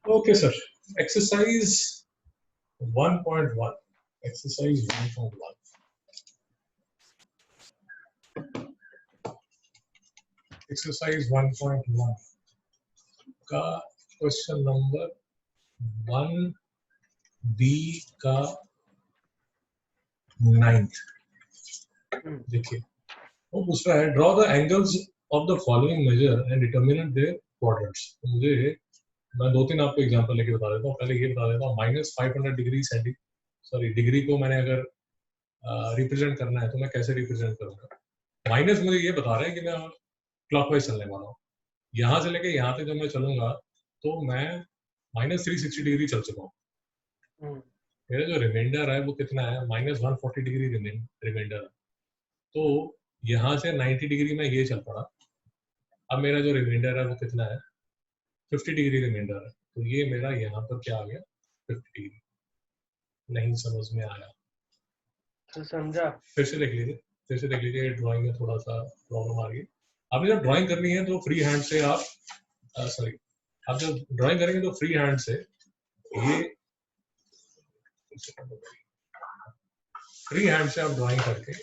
Okay, sir. Exercise 1.1. Exercise 1.1. Exercise 1.1 का question number 1B का 9th देखिए, वो पूछ रहा है draw the angles of the following measure and determine their quadrants. तो मुझे मैं 2-3 आपको एग्जांपल लेके बता देता हूँ। पहले ये बता देता हूँ -500 डिग्री डिग्री को मैंने अगर रिप्रेजेंट करना है तो मैं कैसे रिप्रेजेंट करूंगा। माइनस मुझे ये बता रहा है कि मैं क्लॉकवाइज चलने वाला हूँ। यहाँ से लेके यहाँ तक जब मैं चलूंगा तो मैं -360 डिग्री चल चुका हूँ। मेरा जो रिमाइंडर है वो कितना है, -140 डिग्री रिमाइंडर है। तो यहाँ से 90 डिग्री में ये चल पड़ा। अब मेरा जो रिमाइंडर है वो कितना है, 50 डिग्री रिमाइंडर है। तो ये मेरा यहाँ पर क्या आ गया, 50 डिग्री। नहीं समझ में आया तो समझा। फिर से देख लीजिए ड्राइंग में थोड़ा सा प्रॉब्लम आ रही है। आपने जब ड्राइंग करनी है तो फ्री हैंड से आप जब ड्राइंग करेंगे तो फ्री हैंड से ये आप ड्राइंग करके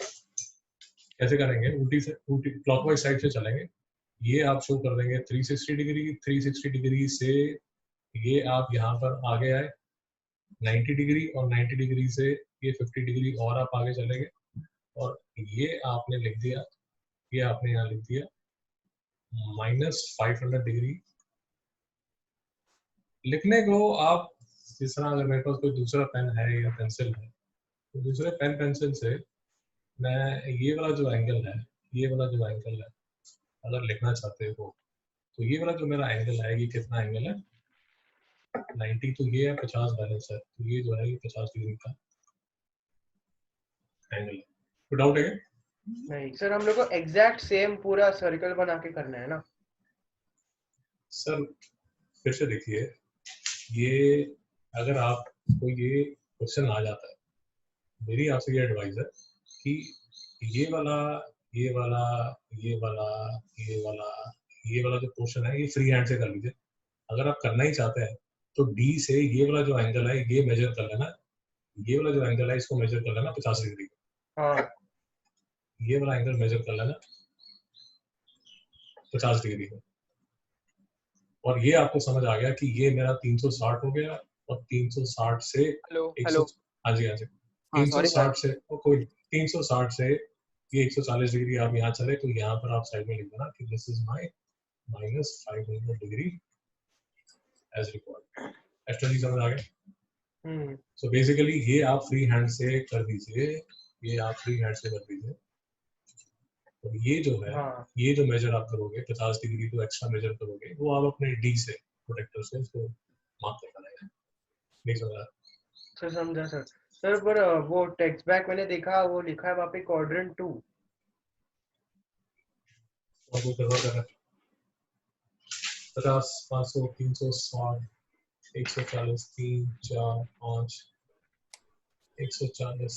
कैसे करेंगे, उल्टी क्लॉकवाइज साइड से चलेंगे। ये आप शो कर देंगे 360 डिग्री से ये आप यहाँ पर आगे आए 90 डिग्री, और 90 डिग्री से ये 50 डिग्री और आप आगे चलेंगे, और ये आपने लिख दिया, ये आपने यहाँ लिख दिया -500 डिग्री। लिखने को आप जिस तरह, अगर मेरे पास कोई दूसरा पेन है या पेंसिल है तो दूसरे पेन पेंसिल से मैं ये वाला जो एंगल है, अगर लिखना चाहते हो तो ये वाला जो मेरा एंगल है, ये कितना एंगल है, 90। तो ये है 50 बैलेंस है, तो ये जो है ये 50 डिग्री का एंगल है। तो डाउट है? नहीं सर, हम लोग को एग्जैक्ट सेम पूरा सर्कल बना के करना है ना सर। फिर से देखिए, ये अगर आपको ये क्वेश्चन आ जाता है, मेरी आपसे ये एडवाइस है कि ये वाला जो पोर्शन है ये फ्री हैंड से कर लीजिए। अगर आप करना ही चाहते हैं तो डी से ये वाला जो एंगल है ये मेजर कर लेना, ये वाला जो एंगल है इसको मेजर कर लेना 50 डिग्री। हाँ, ये वाला एंगल मेजर कर लेना 50 डिग्री का, और ये आपको समझ आ गया कि ये मेरा 360 हो गया, और 360 से हेलो। हाँ जी 360 से कोई 360 से ये 140 डिग्री आप यहाँ चले तो यहाँ पर आप साइड में लिख देना कि this is my -500 degree as required. Actually समझ आ गया। सो बेसिकली ये आप फ्री हैंड से कर दीजिए, तो ये जो है ये जो मेजर आप करोगे 50 डिग्री को एक्स्ट्रा मेजर करोगे, वो आप अपने डी से प्रोटेक्टर से उसको मार्क कर लेना। नहीं समझा सर? समझा सर। सर पर वो टेक्स्ट बैक मैंने देखा, वो लिखा है वहाँ पे क्वाड्रेंट 2। और वो करवा 50, 500, 360, 140, 3, 4, 5, 140,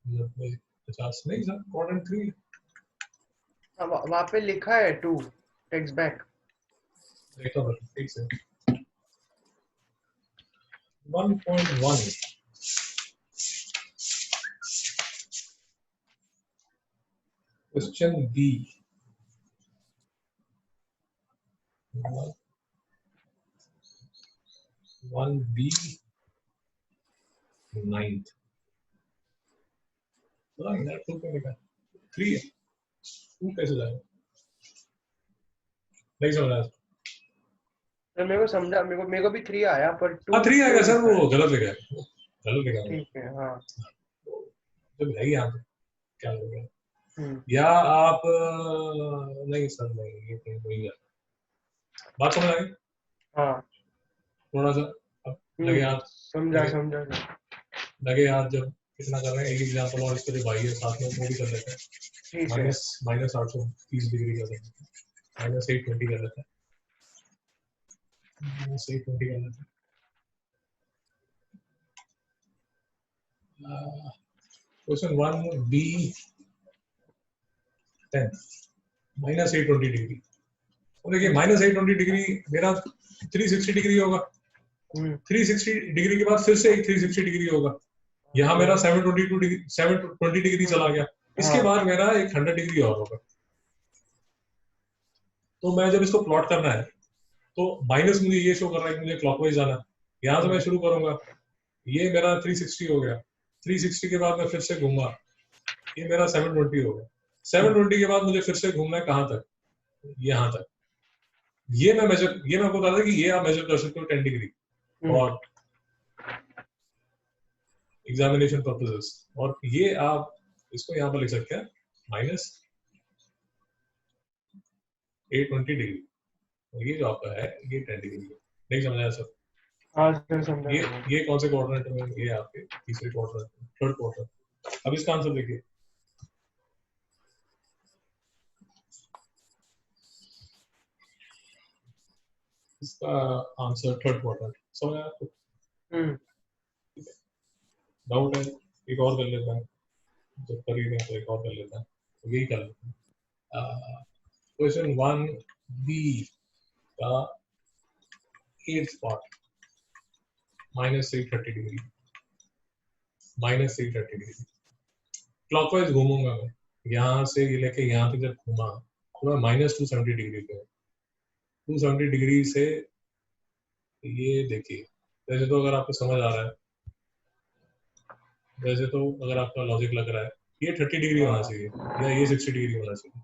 90, 50 नहीं सर, क्वाड्रेंट 3 वहाँ पे लिखा है 2 टेक्स्ट बैक। देखो ठीक से 1.1 क्वेश्चन बी 1B 9th। यार 2 पे लिखा 3 है, 2 कैसे जाएगा, नहीं समझ आया सर। मेरे को समझा, मेरे को भी 3 आया, पर 2 3 आएगा सर, वो गलत लिखा है। ठीक है। हाँ, जब है यहाँ पे क्या हो गया, या आप नहीं सर, नहीं ये कहीं वही है। बात समझ आई? हाँ, थोड़ा सा लगे हाथ, समझा। लगे हाथ जब कितना कर रहे हैं, एक एग्जांपल और इसके लिए भाई है साथ में, वो भी कर लेते हैं। -830 डिग्री कर लेते हैं, -820 कर लेते हैं, -820 कर लेते हैं। Question 1B 10 -820 degree. और देखिए -820 डिग्री मेरा 360 डिग्री होगा, 360 डिग्री के बाद फिर से एक 360 डिग्री होगा, यहाँ मेरा 720 डिग्री चला गया, इसके हाँ। बाद मेरा एक 100 डिग्री और होगा। तो मैं जब इसको प्लॉट करना है तो माइनस मुझे ये शो कर रहा है कि मुझे क्लॉकवाइज जाना है, यहाँ से मैं शुरू करूंगा, ये मेरा 360 हो गया, 360 के बाद मैं फिर से घूमा, ये मेरा 720 हो गया, 720 के बाद मुझे फिर से घूमना है कहाँ तक, यहाँ तक। ये मैं आपको बता था कि ये आप मेजर कर सकते हो 10 डिग्री और एग्जामिनेशन पर्पसेस, और ये आप इसको यहाँ पर लिख सकते हैं माइनस 820 डिग्री, और ये जो आपका है ये 10 डिग्री है। नहीं समझाया सर? हाँ सर समझा। ये कौन से क्वाड्रेंट में, ये आपके तीसरे क्वाड्रेंट, थर्ड क्वाड्रेंट। अब इसका आंसर देखिए, इसका आंसर थर्ड क्वाड्रेंट। समझ आया आपको? डाउट है? एक और कर लेता है, जब कर ही रहे तो एक और कर लेता है, तो यही कर लेते हैं। क्वेश्चन 1B का 8th part, -330 degree, -330 degree clockwise घूमूंगा मैं, यहाँ से ये लेके यहाँ तक जब घूमा तो मैं -270 डिग्री पे, 270 डिग्री से ये देखिए, वैसे तो अगर आपको समझ आ रहा है, वैसे तो अगर आपका लॉजिक लग रहा है, ये 30 डिग्री होना चाहिए या ये 60 डिग्री होना चाहिए,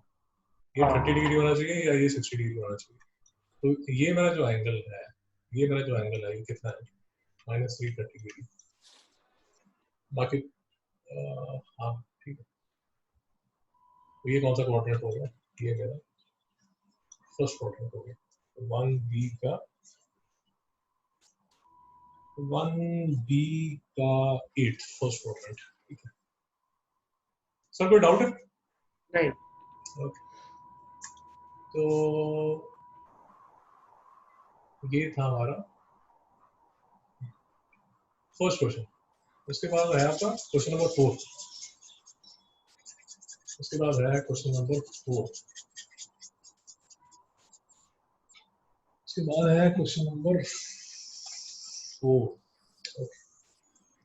ये 30 डिग्री होना चाहिए या ये 60 डिग्री होना चाहिए। तो ये मेरा जो एंगल है, ये कितना है, -330 डिग्री। बाकी हाँ ठीक है। तो ये कौन सा क्वाड्रेंट हो गया, ये मेरा फर्स्ट क्वाड्रेंट हो गया। 1B का 8th फर्स्ट क्वाड्रेंट। ठीक है सर, कोई डाउट है? नहीं। ओके, तो ये था हमारा फर्स्ट क्वेश्चन। उसके बाद है आपका क्वेश्चन नंबर 4। उसके बाद है क्वेश्चन नंबर 4। उसके बाद है क्वेश्चन नंबर 4।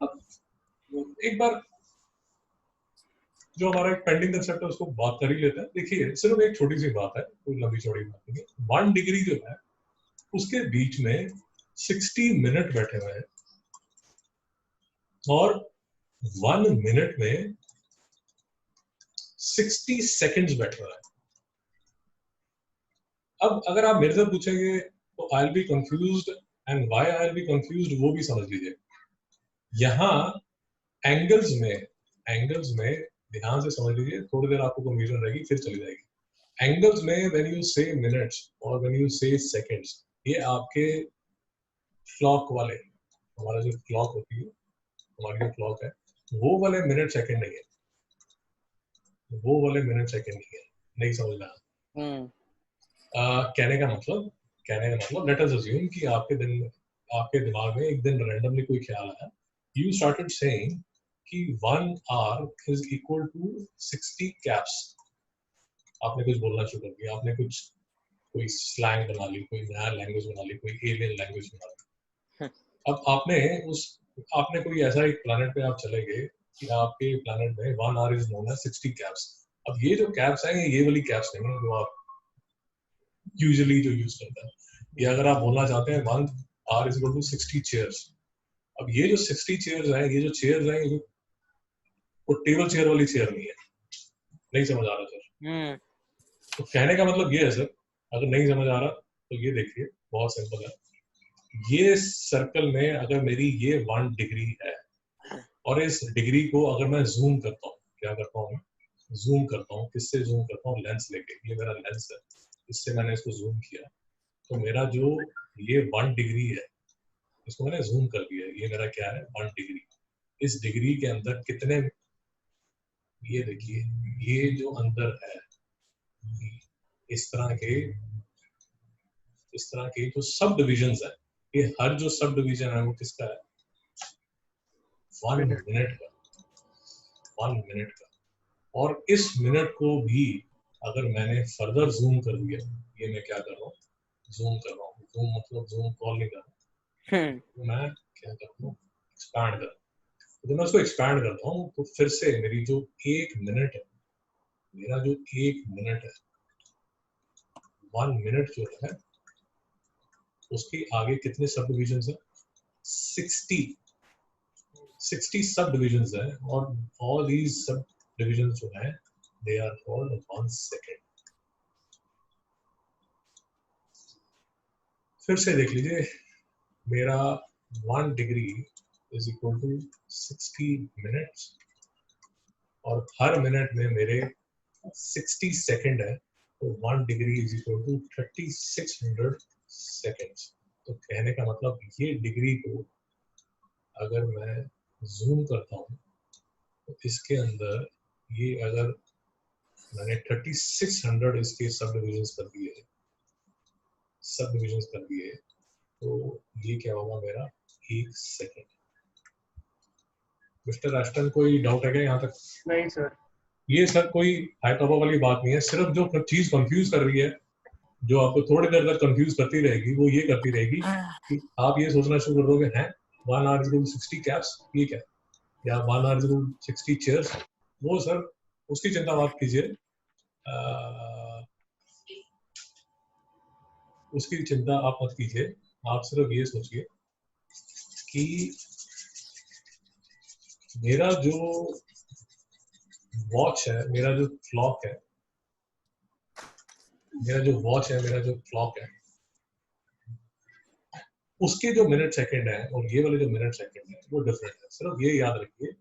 अब एक बार जो हमारा एक पेंडिंग कंसेप्ट है उसको बात कर ही लेते हैं। देखिए सिर्फ एक छोटी सी बात है, कोई लंबी चौड़ी बात नहीं है। 1 डिग्री जो है उसके बीच में 60 मिनट बैठे हुए हैं और 1 मिनट में 60 सेकंड्स बैठे हुए हैं। अब अगर आप मेरे से पूछेंगे तो I will be confused, and why I will be confused वो भी समझ लीजिए। यहाँ एंगल्स में ध्यान से समझ लीजिए, थोड़ी देर आपको कंफ्यूजन रहेगी फिर चली जाएगी। एंगल्स में व्हेन यू से मिनट्स और व्हेन यू से सेकंड्स, ये आपके क्लॉक वाले, हमारा जो क्लॉक होती है, हमारी जो क्लॉक है वो वाले मिनट सेकंड नहीं है, वो वाले मिनट सेकंड नहीं है। नहीं समझ में आया? कहने का मतलब लेट अस अज्यूम कि आपके दिमाग में एक दिन रैंडमली कोई ख्याल आया, यू स्टार्टेड सेइंग कि 1 hour is equal to 60 caps. आपने कुछ बोलना शुरू कर दिया, आपने कोई स्लैंग बना ली, कोई नया लैंग्वेज बना ली, कोई एलियन लैंग्वेज बना ली। अब आपने कोई ऐसा एक प्लैनेट पे आप चले गए कि आपके प्लैनेट में 1 hour is known as 60 caps. अब ये जो कैप्स हैं ये वाली कैप्स नहीं है जो आप यूजुअली जो यूज करते हैं। ये अगर आप बोलना चाहते हैं 1 hour is equal to 60 chairs. अब ये जो 60 चेयर्स हैं, ये जो चेयर्स हैं, ये वो टेबल चेयर वाली चेयर नहीं है। नहीं समझ आ रहा सर? तो कहने का मतलब ये है सर, अगर नहीं समझ आ रहा तो ये देखिए, बहुत सिंपल है। ये सर्कल में अगर मेरी ये 1 डिग्री है और इस डिग्री को अगर मैं जूम करता हूँ, क्या करता हूँ, जूम करता हूँ, किससे जूम करता हूँ, लेंस लेके। ये मेरा लेंस है, इससे मैंने इसको जूम किया तो मेरा जो ये 1 डिग्री है इसको मैंने जूम कर दिया। ये मेरा क्या है, 1 डिग्री। इस डिग्री के अंदर कितने, ये देखिए, ये जो अंदर है इस तरह के जो सब डिविजन्स है, ये हर जो सब डिवीजन है वो किसका है, 1 मिनट का, 1 मिनट का। और इस मिनट को भी अगर मैंने फर्दर जूम कर दिया, ये मैं क्या कर रहा हूँ, जूम कर रहा हूँ, जूम मतलब जूम कॉल नहीं कर रहा हूँ, तो मैं क्या करता हूँ, एक्सपैंड कर, तो मैं उसको एक्सपैंड करता हूँ तो फिर से मेरी जो 1 मिनट है, मेरा जो 1 मिनट है, 1 मिनट जो है उसके आगे कितने सब डिविजन्स है, 60 सब डिविजन्स है, और ऑल दीज सब डिविजन्स जो है दे आर कॉल्ड 1 सेकेंड। फिर से देख लीजिए, मेरा 1 degree is equal to 60 minutes, और हर मिनट में मेरे 60 सेकेंड है, तो 1 degree is equal to 3600 seconds. तो कहने का मतलब ये डिग्री को अगर मैं जूम करता हूँ तो इसके अंदर ये अगर मैंने 3600 इसके सब डिविजन्स कर दिए, तो ये क्या होगा मेरा 1 सेकेंड। मिस्टर एस्टन, कोई डाउट है क्या यहाँ तक? नहीं सर। ये सर कोई हाई टॉपर वाली बात नहीं है, सिर्फ जो चीज कंफ्यूज कर रही है, जो आपको थोड़ी देर तक कंफ्यूज करती रहेगी, वो ये करती रहेगी कि आप ये सोचना शुरू कर दोगे, हैं 1 hour इज 60 कैप्स, ये क्या, या 1 hour इज 60 चेयर्स। वो सर उसकी चिंता मत कीजिए, उसकी चिंता आप मत कीजिए, आप सिर्फ ये सोचिए कि मेरा जो वॉच है, मेरा जो क्लॉक है, मेरा जो क्लॉक है, उसके जो मिनट सेकंड है और ये वाले जो मिनट सेकंड है वो डिफरेंट है। सिर्फ ये याद रखिए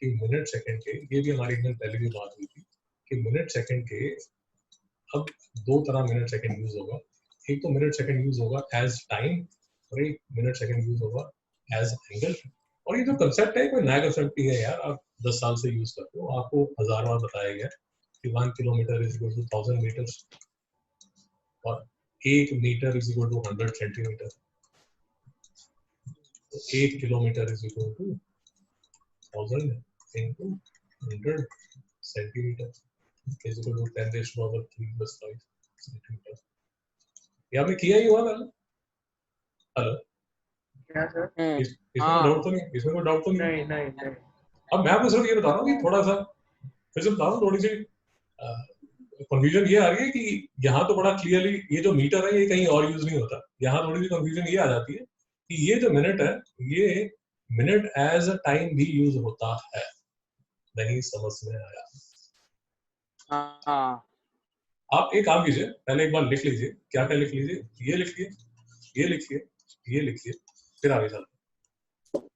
कि मिनट सेकंड के, ये भी हमारी एकदम पहले भी बात हुई थी कि मिनट सेकंड के अब 2 तरह मिनट सेकंड यूज होगा। एक तो मिनट सेकंड यूज होगा एज टाइम, और एक मिनट सेकंड यूज होगा एज एंगल। और ये जो कंसेप्ट है कोई नया कंसेप्ट नहीं है यार, आप 10 साल से यूज करते हो, आपको 1000 बार बताया गया कि 1 kilometre is equal to 1000 metres, और 1 metre is equal to 100 centimetre, तो 1 kilometre is equal to 1000 into 100 centimetre is equal to 10 raised to power 3 plus 5 centimetre. ये आपने किया ही हुआ पहले? हेलो, क्या सर? इसमें कोई डाउट तो नहीं? इसमें कोई डाउट तो नहीं? नहीं नहीं नहीं। अब मैं आपको सिर्फ ये बता रहा हूँ कि थोड़ा सा फिर से बता रहा हूँ, थोड़ी सी कंफ्यूजन ये आ रही है कि यहाँ तो बड़ा क्लियरली ये जो मीटर है ये कहीं और यूज नहीं होता, यहाँ थोड़ी सी कंफ्यूजन ये आ जाती है कि ये जो मिनट है ये मिनट एज अ टाइम भी यूज होता है। नहीं समझ में आया? आप एक काम कीजिए, पहले एक बार लिख लीजिए, क्या क्या लिख लीजिए, ये लिखिए, ये लिखिए, ये लिखिए, फिर आगे चलते हैं,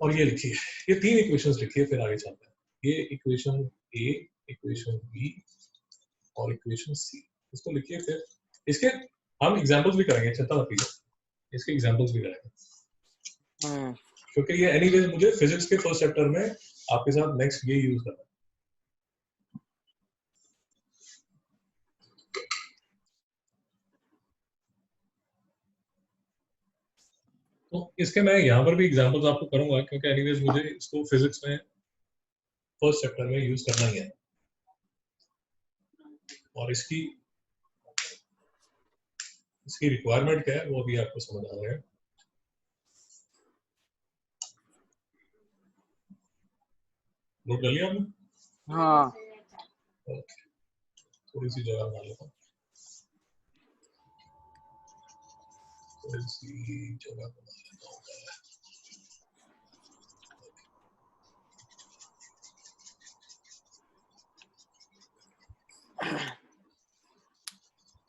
और ये लिखिए, ये 3 इक्वेशंस लिखिए, फिर आगे चलते हैं। ये इक्वेशन ए, इक्वेशन बी और इक्वेशन सी, इसको लिखिए। फिर इसके हम एग्जांपल्स भी करेंगे, चिंता मत कीजिए, इसके एग्जांपल्स भी करेंगे, क्योंकि ये एनीवेज मुझे फिजिक्स के फर्स्ट चैप्टर में आपके साथ नेक्स्ट ये यूज करना है। तो इसके मैं यहाँ पर भी एग्जांपल्स आपको करूंगा, क्योंकि एनीवेज मुझे इसको फिजिक्स में फर्स्ट चैप्टर में यूज करना ही है, और इसकी रिक्वायरमेंट क्या है वो अभी आपको समझ आ रहा है। नोट कर लिया आपने? हाँ। ओके, थोड़ी सी जगह बना लेता हूँ, थोड़ी सी जगह बना लेता हूँ।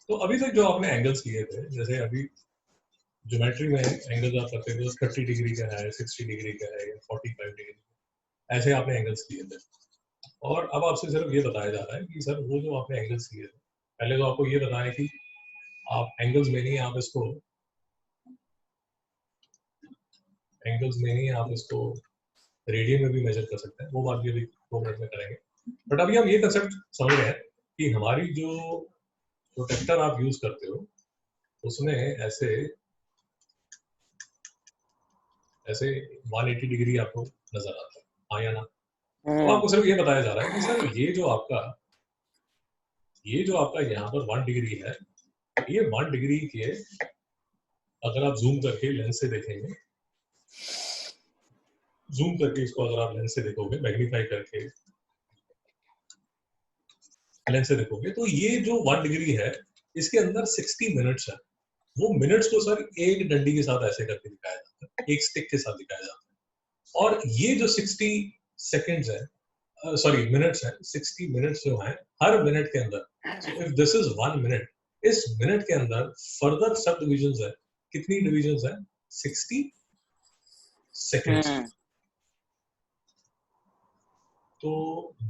तो अभी तक जो आपने एंगल्स किए थे, जैसे अभी ज्योमेट्री में एंगल्स आप करते थे 30 डिग्री का है, 60 डिग्री का है, 45 डिग्री, ऐसे आपने एंगल्स किए थे। और अब आपसे सिर्फ ये बताया जा रहा है कि सर वो जो आपने एंगल्स किए थे, पहले तो आपको ये बताया कि आप एंगल्स में नहीं, आप इसको रेडियन में भी मेजर कर सकते हैं, वो बात भी अभी 2 मिनट में करेंगे। बट अभी हम ये कंसेप्ट समझ रहे हैं कि हमारी जो प्रोटेक्टर आप यूज करते हो उसमें ऐसे 180 डिग्री आपको नजर आता है, हाँ या ना? तो आपको सिर्फ ये बताया जा रहा है कि सर ये जो आपका यहाँ पर 1 डिग्री है, ये 1 डिग्री के अगर आप जूम करके लेंस से देखेंगे, जूम करके इसको अगर आप लेंस से देखोगे, मैग्नीफाई करके लेंस से देखोगे, तो ये जो 1 डिग्री है इसके अंदर 60 मिनट्स है। वो मिनट्स को सर एक डंडी के साथ ऐसे करके दिखाया जाता है, एक स्टिक के साथ दिखाया जाता है। और ये जो 60 सेकेंड्स है, सॉरी मिनट्स है, 60 मिनट्स जो है हर मिनट के अंदर, so if this is 1 minute, इस मिनट के अंदर फर्दर सब डिविजन्स है, कितनी डिविजन्स है? 60 सेकेंड्स। तो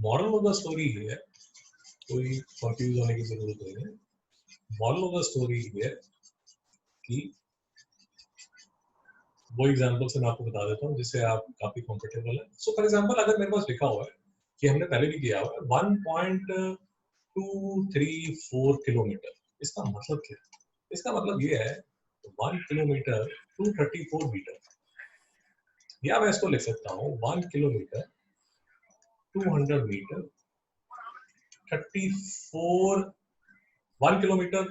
मॉरल ऑफ द स्टोरी है, कोई कंफ्यूज होने की जरूरत नहीं है। मॉरल ऑफ द स्टोरी है कि वो एग्जांपल से मैं आपको बता देता हूँ जिससे आप काफी कंफर्टेबल है। सो फॉर एग्जांपल अगर मेरे पास लिखा हुआ है कि हमने पहले भी किया हुआ है 1.234 किलोमीटर, इसका मतलब क्या है? इसका मतलब ये है 1 किलोमीटर 234 मीटर, या मैं इसको लिख सकता हूँ 1 kilometre 200 metre 34, 1 kilometre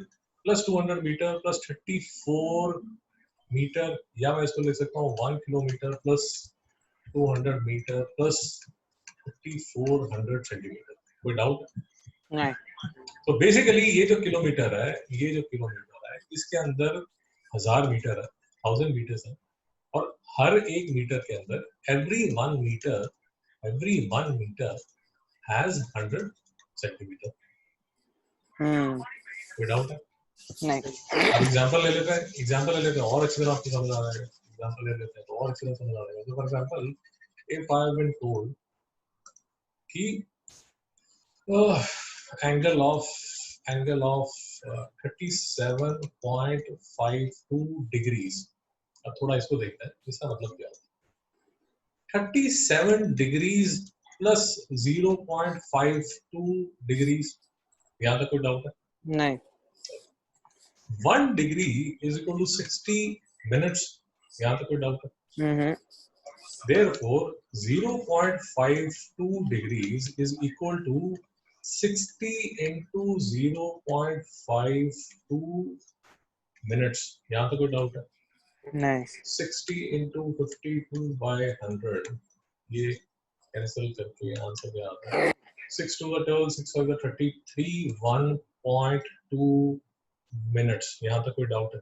plus 200 metre plus 34 metre, या मैं इसको लिख सकता हूँ 1 kilometre plus 200 metre plus 5400 centimetre. कोई डाउट? नहीं। तो बेसिकली ये जो किलोमीटर है, ये जो किलोमीटर है इसके अंदर 1000 मीटर है, 1000 मीटर्स है, और हर एक मीटर के अंदर एवरी 1 मीटर हैज 100 सेंटीमीटर। कोई डाउट है? नहीं। अब एग्जांपल ले लेते हैं और अच्छी तरह आपको समझ आ जाएगा। एग्जांपल ले लेते हैं तो और अच्छी तरह समझ आ जाएगा। तो for example if I have been told कि एंगल ऑफ 37.52 डिग्रीज। अब थोड़ा इसको देखते हैं इसका मतलब क्या है। 37 डिग्रीज प्लस 0.52 डिग्रीज, यहाँ तक कोई डाउट है? नहीं। 1 degree is equal to 60 minutes, यहाँ तक कोई डाउट है? Therefore 0.52 degrees is equal to 60 into 0.52 minutes, यहाँ तक कोई डाउट है? नहीं। 60 into 52 by 100, ये कैंसिल करके आंसर क्या आता है? 6 to the 12, 6 to the 33, 1.2 minutes, यहाँ तक कोई डाउट है?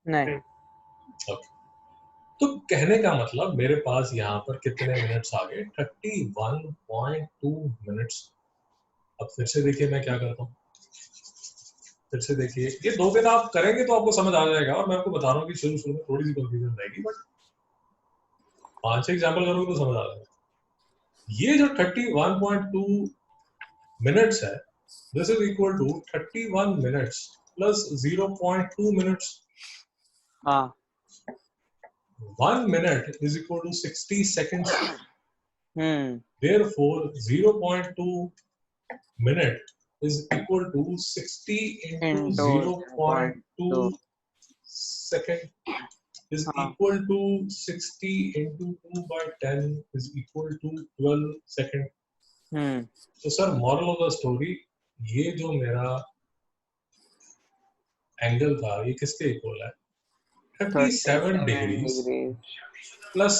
नहीं। Okay. तो कहने का मतलब मेरे पास यहाँ पर कितने मिनट्स आ गए? 31.2 मिनट्स। अब फिर से देखिए मैं क्या करता हूँ, फिर से देखिए, ये 2 दिन आप करेंगे तो आपको समझ आ जाएगा। और मैं आपको बता रहा हूँ कि शुरू में थोड़ी सी कंफ्यूजन रहेगी, बट 5 एग्जाम्पल करोगे तो समझ आ जाएगा। ये जो 31.2 मिनट्स है, this is equal to 31 minutes plus 0.2 minutes. हाँ। 1 minute is equal to 60 seconds. Therefore, 0.2 minute is equal to 60 into 0.2 second is equal to 60 into 2 by 10 is equal to 12 second. तो sir moral of the story, ये जो मेरा angle था ये किसके equal है? 37 degrees plus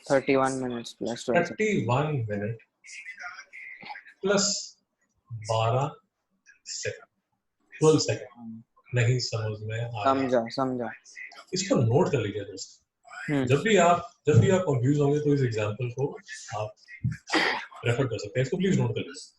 31 minutes plus 31 minute plus 12 second, 12 second. नहीं समझ में आया? समझा। इसको नोट कर लीजिए दोस्त। जब भी आप कंफ्यूज होंगे तो इस एग्जांपल को आप रेफर कर सकते हैं। इसको प्लीज नोट कर लीजिए।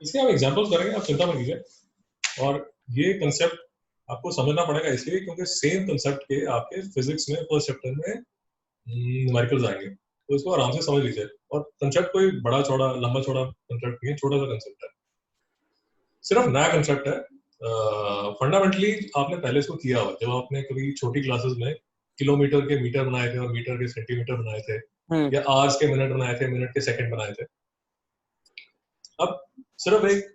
इसके हम एग्जांपल्स करेंगे, आप चिंता मत कीजिए। और ये कंसेप्ट आपको समझना पड़ेगा इसलिए क्योंकि सेम कंसेप्ट के आपके फिजिक्स में फर्स्ट चैप्टर में न्यूमेरिकल्स आएंगे, तो इसको आराम से समझ लीजिए। और कंसेप्ट कोई बड़ा चौड़ा लंबा चौड़ा कंसेप्ट नहीं है, छोटा सा कंसेप्ट है, सिर्फ नया कंसेप्ट है। फंडामेंटली आपने पहले इसको किया हुआ, जब आपने कभी छोटी क्लासेस में किलोमीटर के मीटर बनाए थे और मीटर के सेंटीमीटर बनाए थे, या आवर्स के मिनट बनाए थे, मिनट के सेकंड बनाए थे। अब सिर्फ एक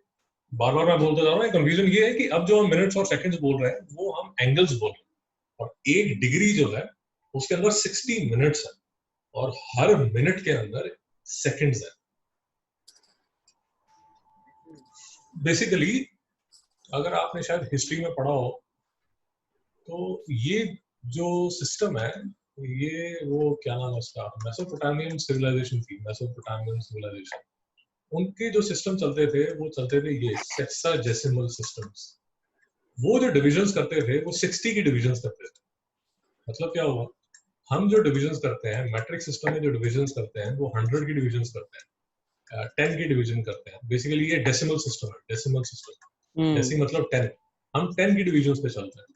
बार बार मैं बोलता जा रहा हूँ, कंफ्यूजन ये है कि अब जो हम मिनट्स और सेकंड्स बोल रहे हैं वो हम एंगल्स बोल रहे हैं, और एक डिग्री जो है उसके अंदर 60 मिनट्स है और हर मिनट के अंदर सेकंड्स है। बेसिकली अगर आपने शायद हिस्ट्री में पढ़ा हो तो ये जो सिस्टम है, ये वो क्या नाम है उसका, मेसोपोटामियन सिविलाइजेशन थी, मेसोपोटामियन सिविलाइजेशन, उनके जो सिस्टम चलते थे वो चलते थे ये सेक्साडेसिमल सिस्टम्स। वो जो डिविजन्स करते थे वो 60 की डिविजन्स करते थे। मतलब क्या हुआ, हम जो डिविजन्स करते हैं मैट्रिक सिस्टम में, जो डिविजन्स करते हैं वो 100 की डिविजन्स करते हैं, 10 की डिवीजन करते हैं। बेसिकली ये डेसिमल सिस्टम है, डेसिमल सिस्टम, डेसी मतलब 10, हम 10 की डिविजन्स पे चलते हैं।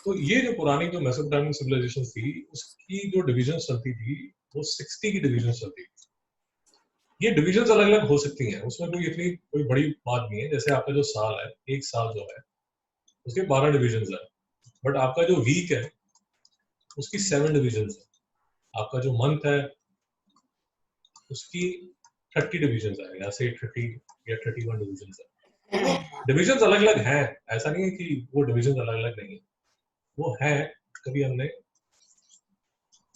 तो ये जो पुरानी जो मेसोपोटामियन सिविलाइजेशन थी उसकी जो डिविजन चलती थी वो 60 की डिविजन चलती थी। ये डिविजन्स अलग अलग हो सकती हैं, उसमें कोई इतनी कोई बड़ी बात नहीं है। जैसे आपका जो साल है, एक साल जो है उसके 12 डिविजन्स है, बट आपका जो वीक है उसकी 7 डिविजन्स है, आपका जो मंथ है उसकी 30 डिविजन्स है, या से 30 या 31 डिविजन्स है। डिविजन्स अलग अलग हैं, ऐसा नहीं है कि वो डिविजन्स अलग अलग नहीं है, वो है। कभी हमने,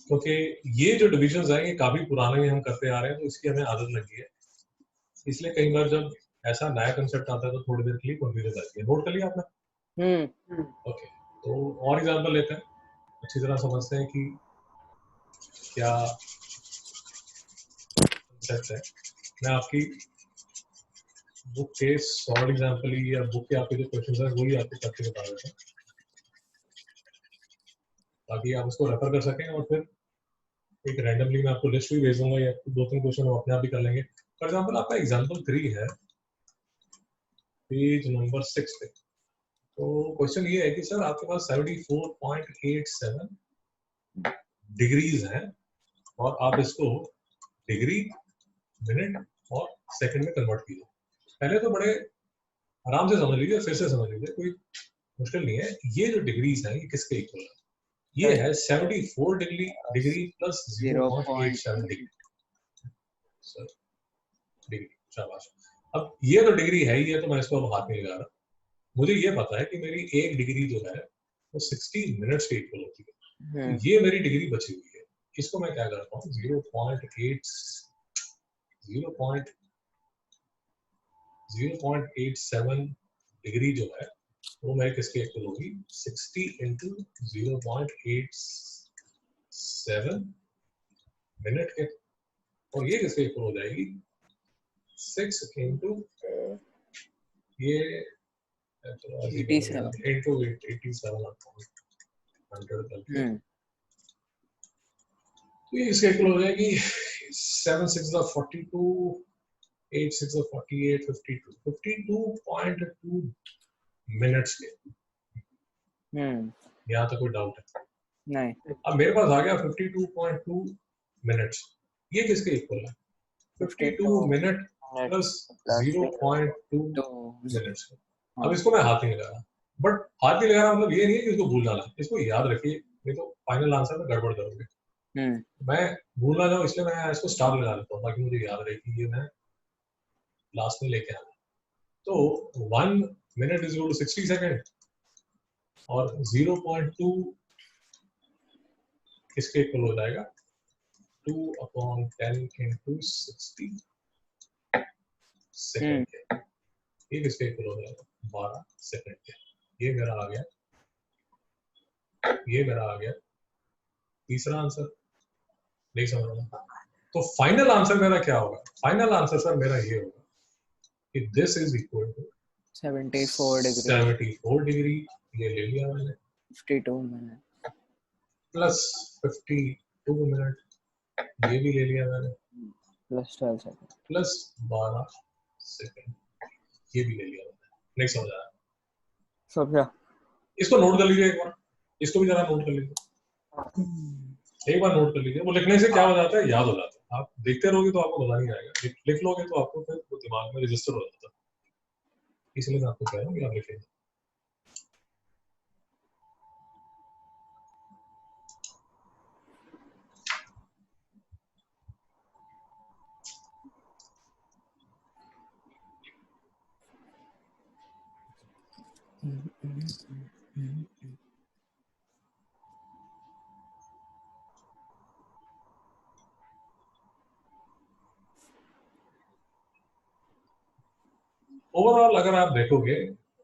क्योंकि ये जो डिविजन्स हैं ये काफी पुराने हम करते आ रहे हैं, तो इसकी हमें आदत लगी है, इसलिए कई बार जब ऐसा नया कंसेप्ट आता है तो थोड़ी देर के लिए कंफ्यूजन आती है। नोट कर लिया आपने? ओके, तो और एग्जांपल लेते हैं, अच्छी तरह समझते हैं कि क्या कंसेप्ट है। मैं आपकी बुक के सॉल्व एग्जांपल ही, या बुक के आपके जो क्वेश्चंस हैं वही आपको करके बता देते हैं, ताकि आप उसको रेफर कर सकें। और फिर एक रैंडमली मैं आपको लिस्ट भी भेज दूंगा, या 2-3 क्वेश्चन हम अपने आप भी कर लेंगे। फॉर एग्जांपल आपका एग्जांपल 3 है पेज नंबर 6 पे। तो क्वेश्चन ये है कि सर आपके पास 74.87 डिग्रीज हैं और आप इसको डिग्री, मिनट और सेकंड में कन्वर्ट कीजिए। पहले तो बड़े आराम से समझ लीजिए, फिर से समझ लीजिए, कोई मुश्किल नहीं है। ये जो डिग्रीज हैं ये किसके इक्वल है? ये है 74 degree plus 0.87 degree. Sir degree, शाबाश। अब ये तो डिग्री है ही है, तो मैं इसको अब हाथ नहीं लगा रहा। मुझे ये पता है कि मेरी एक डिग्री जो है वो 60 मिनट्स के इक्वल होती है। तो ये मेरी डिग्री बची हुई है, इसको मैं क्या करता हूँ, 0.87 डिग्री जो है वो मेरे किसके इक्वल होगी, 60 इंटू 0.87 मिनट के, और ये किसके इक्वल हो जाएगी, 6 इंटू ये 87 इंटू 87 100 करके, तो ये इसके इक्वल हो जाएगी 7 6 42, 8 6 48, 52.2 मिनट्स के। यहाँ तक कोई डाउट है? नहीं। अब मेरे पास आ गया 52.2 मिनट्स, ये किसके इक्वल है, 52 मिनट प्लस 0.2 मिनट्स। अब इसको मैं हाथ नहीं लगा रहा, बट हाथ नहीं लगा रहा मतलब ये नहीं है कि इसको भूल जाना, इसको याद रखिए, नहीं तो फाइनल आंसर में गड़बड़ करोगे। मैं भूल ना जाऊँ इसलिए मैं इसको स्टार लगा देता हूँ, ताकि मुझे याद रहे कि ये मैं लास्ट में लेके आना। तो 1 minute is equal to 60 second, और 0.2 किसके इक्वल हो जाएगा, 2/10 इंटू 60 सेकंड के। ये किसके इक्वल हो जाएगा, 12 सेकंड के। ये मेरा आ गया, ये मेरा आ गया तीसरा आंसर। नहीं समझ रहा, तो फाइनल आंसर मेरा क्या होगा, फाइनल आंसर सर मेरा ये होगा कि this is equal to 74 degree, ये ले लिया मैंने, 52 मिनट प्लस 52 मिनट, ये भी ले लिया मैंने, प्लस 12 सेकंड प्लस 12 सेकंड, ये भी ले लिया मैंने। नहीं समझ आया? समझा। इसको नोट कर लीजिए एक बार, इसको भी जरा नोट कर लीजिए। एक बार नोट कर लीजिए, वो लिखने से क्या हो जाता है, याद हो जाता है। आप देखते रहोगे तो आपको मजा नहीं आएगा, लिख लोगे तो आपको फिर वो दिमाग में रजिस्टर हो जाता है। इसलिए मैं आपको कह रहा हूँ कि आप लिखें। ओवरऑल अगर आप देखोगे,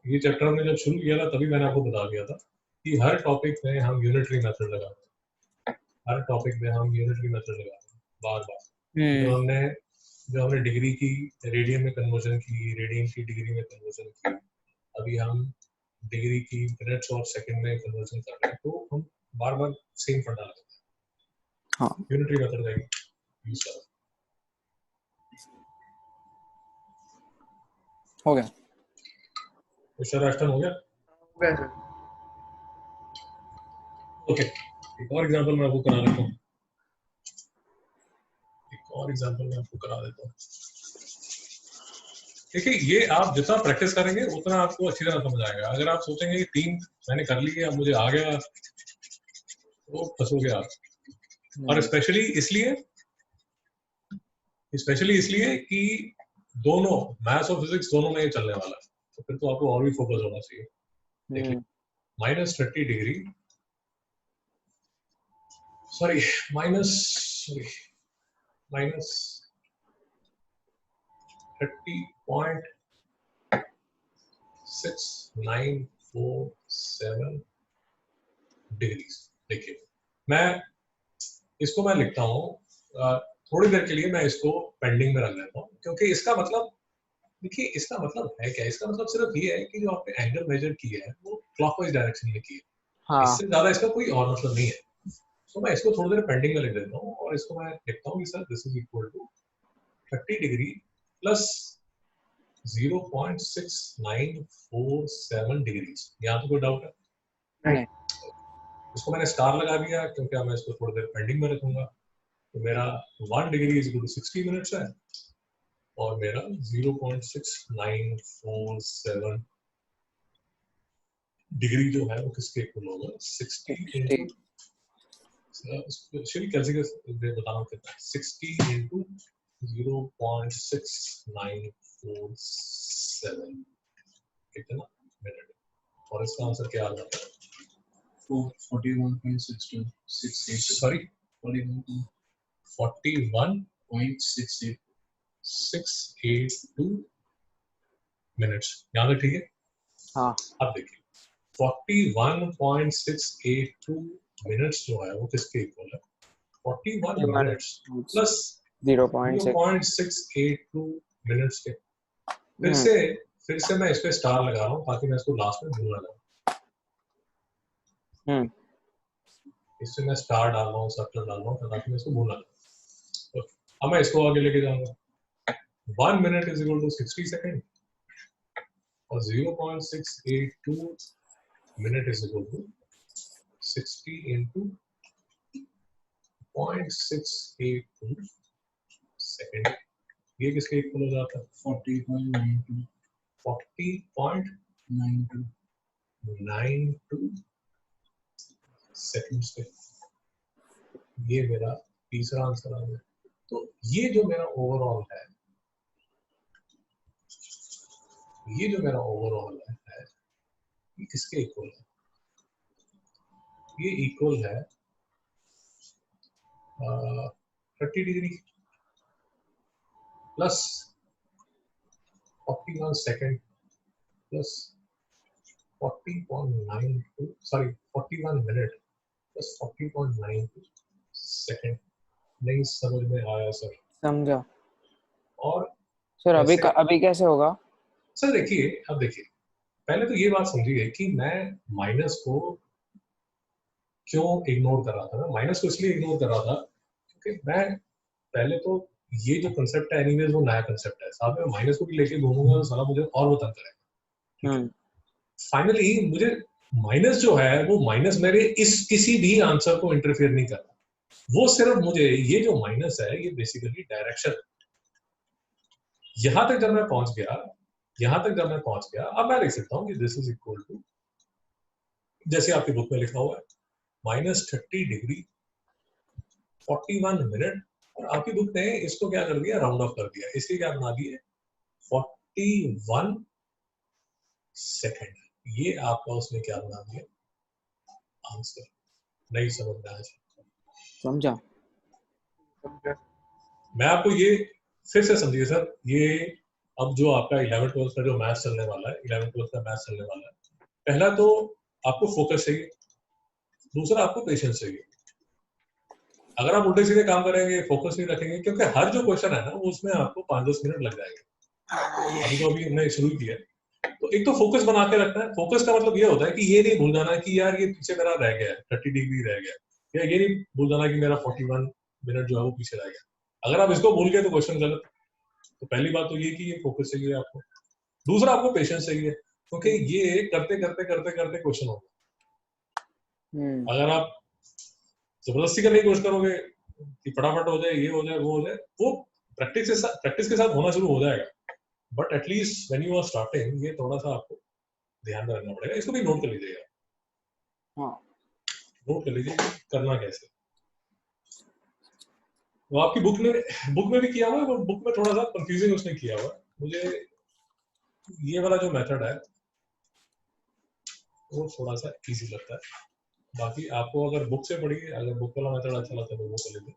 ये चैप्टर हमने जब शुरू किया था तभी मैंने आपको बता दिया था कि हर टॉपिक में हम यूनिटरी मेथड लगाते हैं, हर टॉपिक में हम यूनिटरी मेथड लगाते हैं बार बार। जो हमने डिग्री की रेडियन में कन्वर्जन की, रेडियन की डिग्री में कन्वर्जन की, अभी हम डिग्री की मिनट्स और सेकंड में कन्वर्जन कर रहे हैं, तो हम बार बार सेम फंडा लगाते हैं। हाँ, यूनिटरी मेथड का यूज करें। हो गया। क्वेश्चन राष्ट्रन हो गया। हो गया सर। ओके, एक और एग्जांपल मैं आपको करा देता हूँ, एक और एग्जांपल मैं आपको करा देता हूँ। देखिए, ये आप जितना प्रैक्टिस करेंगे उतना आपको अच्छी तरह समझ आएगा। अगर आप सोचेंगे कि 3 मैंने कर ली है, अब मुझे आ गया, तो फंसोगे आप। और स्पेशली इसलिए कि दोनों मैथ्स और फिजिक्स दोनों में ये चलने वाला है, तो फिर तो आपको और भी फोकस होना चाहिए। देखिए, -30 डिग्री, सॉरी माइनस 30.6947 डिग्री। देखिए, इसको मैं लिखता हूँ, थोड़ी देर के लिए मैं इसको पेंडिंग में रख लेता हूँ, क्योंकि इसका मतलब, देखिए इसका मतलब है क्या, इसका मतलब सिर्फ ये है कि जो आपने एंगल मेजर की है वो क्लॉकवाइज डायरेक्शन में की है। हाँ, इससे ज्यादा इसका कोई और मतलब नहीं है। तो मैं इसको थोड़ी देर पेंडिंग में लिख देता हूँ और इसको मैं लिखता हूँ कि sir this is equal to 30 degree plus 0.6947 degree. यहाँ तो कोई डाउट है? नहीं। इसको मैंने स्टार लगा दिया क्योंकि मैं इसको थोड़ी देर पेंडिंग में रखूंगा। तो मेरा 1 degree is equal to 60 minutes है और मेरा 0.6947 डिग्री जो है वो किसके इक्वल होगा, 60 इंटू, चलिए कैसे बताना कितना है, 60 इंटू 0.6947 कितना मिनट, और इसका आंसर क्या आ जाता है, 41.6268, सॉरी 41.68 41.682 मिनट्स। यहाँ तक ठीक है? हाँ, अब देखिए 41.682 मिनट्स जो है वो किसके इक्वल है, 41 मिनट्स प्लस 0.682 मिनट्स के। फिर से मैं इस पे स्टार लगा रहा हूँ ताकि मैं इसको लास्ट में भूल ना जाऊँ। इससे मैं स्टार डाल रहा हूँ, सर्कल डाल रहा हूँ ताकि मैं इसको भूल ना जाऊँ। तो अब मैं इसको आगे लेके जाऊंगा, 1 minute is equal to 60 second और 0.682 minute is equal to 60 into 0.682 second. ये किसके इक्वल हो जाता है, 40.92 40.92 सेकंड्स पे। ये मेरा तीसरा आंसर आ गया। तो ये जो मेरा ओवरऑल है, ये किसके इक्वल है, ये इक्वल है 30 degree plus 41 second plus 40.92, sorry 41 minute plus 40.92 second. नहीं समझ में आया सर? समझा। और सर अभी कैसे होगा? सर देखिए, अब देखिए, पहले तो ये बात समझिए कि मैं माइनस को क्यों इग्नोर कर रहा था। मैं माइनस को इसलिए इग्नोर कर रहा था क्योंकि मैं पहले तो ये जो कंसेप्ट है एनीवेज वो नया कंसेप्ट है, साथ में माइनस को भी लेके घूमूंगा तो साला मुझे और वो तंग करेगा। फाइनली मुझे माइनस जो है वो माइनस मेरे इस किसी भी आंसर को इंटरफेयर नहीं कर रहा। वो सिर्फ मुझे ये जो माइनस है ये बेसिकली डायरेक्शन, यहां तक जब मैं पहुंच गया, अब मैं लिख सकता हूँ कि दिस इज इक्वल टू, जैसे आपकी बुक में लिखा हुआ है, -30 डिग्री 41 मिनट, और आपकी बुक ने इसको क्या कर दिया, राउंड ऑफ कर दिया, इसलिए क्या बना दिए 41 सेकेंड। ये आपका उसमें क्या बना दिया आंसर। नहीं समझ में आया? समझा। मैं आपको ये फिर से समझिए सर, ये अब जो आपका 11th-12th का जो मैथ्स चलने वाला है, 11th-12th का मैथ्स चलने वाला है, पहला तो आपको फोकस चाहिए, दूसरा आपको पेशेंस चाहिए। अगर आप उल्टे सीधे काम करेंगे, फोकस नहीं रखेंगे, क्योंकि हर जो क्वेश्चन है ना वो उसमें आपको 5-10 मिनट लग जाएंगे। अभी हमने शुरू किया, तो एक तो फोकस बना के रखना है। फोकस का मतलब ये होता है कि ये नहीं भूल जाना कि यार ये पीछे मेरा रह गया है, 30 डिग्री रह गया, या ये नहीं भूल जाना कि मेरा 41 मिनट जो है वो पीछे रह गया। अगर आप इसको भूल गए तो क्वेश्चन गलत। तो पहली बात तो ये कि ये फोकस चाहिए आपको, दूसरा आपको पेशेंस चाहिए, क्योंकि ये करते करते करते करते क्वेश्चन होगा। अगर आप जबरदस्ती करने की कोशिश करोगे कि फटाफट हो जाए, ये हो जाए, वो हो जाए, वो प्रैक्टिस के साथ होना शुरू हो जाएगा, but at least when you are starting ये थोड़ा सा आपको ध्यान में रखना पड़ेगा। इसको भी नोट कर लीजिएगा। हाँ, नोट कर लीजिए करना कैसे। वो आपकी बुक में भी किया हुआ है, वो बुक में थोड़ा सा कंफ्यूजिंग उसने किया हुआ है। मुझे ये वाला जो मेथड है वो थोड़ा सा इजी लगता है। बाकी आपको अगर बुक से पढ़िए, अगर बुक वाला मेथड अच्छा लगता है तो वो कर लीजिए।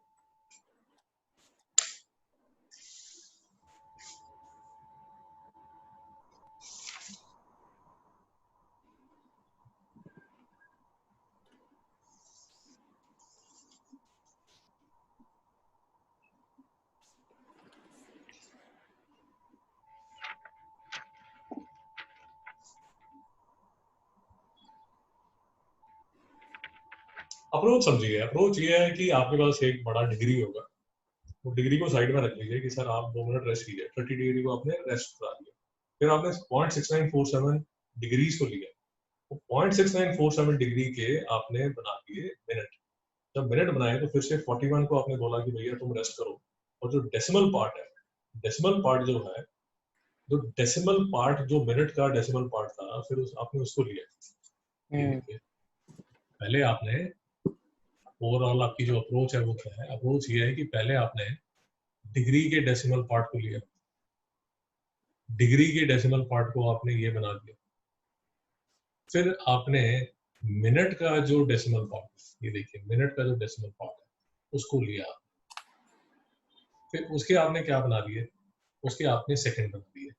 अप्रोच समझिए। अप्रोच ये है कि आपके पास एक बड़ा डिग्री होगा, वो डिग्री को साइड में रख लीजिए कि सर आप 2 मिनट रेस्ट कीजिए। 30 डिग्री को आपने रेस्ट करा दिया, फिर आपने 0.6947 डिग्रीज को लिया, वो 0.6947 डिग्री के आपने बना दिए मिनट। जब मिनट बनाए तो फिर से 41 को आपने बोला कि भैया तुम रेस्ट करो, और जो डेसिमल पार्ट है, डेसिमल पार्ट जो है, जो मिनट का डेसिमल पार्ट था, फिर आपने उसको लिया। ये देखिए, पहले आपने ओवरऑल आपकी जो अप्रोच है वो क्या है, अप्रोच ये है कि पहले आपने डिग्री के डेसिमल पार्ट को लिया, डिग्री के डेसिमल पार्ट को आपने ये बना दिया, फिर आपने मिनट का जो डेसिमल पार्ट, ये देखिए मिनट का जो डेसिमल पार्ट है उसको लिया, फिर उसके आपने क्या बना दिए, उसके आपने सेकंड बना दिए।